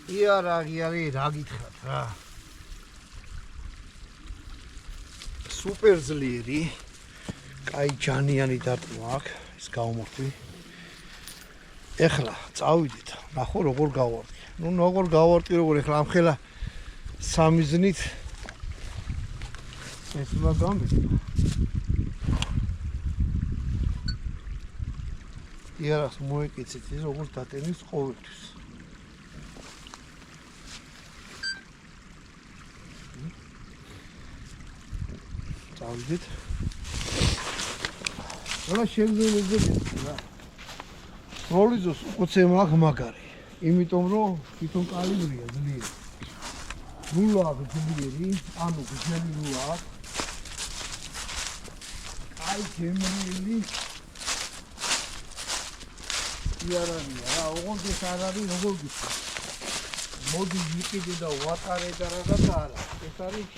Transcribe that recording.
იარაღი რა გითხრათ რა. სუპერ ძლიერი. კაი ჯანიანი დარტყმა აქვს, ის გავმოხდი. ეხლა წავიდეთ, ნახო როგორ გავარდი. ნუ როგორ გავარდი, როგორ ეხლა ამ ხელა სამი ზნით ეს უნდა გამიწვა. იარაღს მოეკიცეთ ის როგორც დატენის ყოველთვის. წავიდეთ. რა შეგძლებოდეთ რა. როლიზოს უცე მაგარი. იმიტომ რომ თვითონ კალიბრია ძლიერი. ნულა აქვს ძლიერი, ანუ გზელი ნულა აქვს. აი გემრიელი. იარაღია რა, ოღონდ ეს არ არის როგორ გიქნა. მოდი ვიყიდე და ვატარე და რაღაცა არა. ეს არის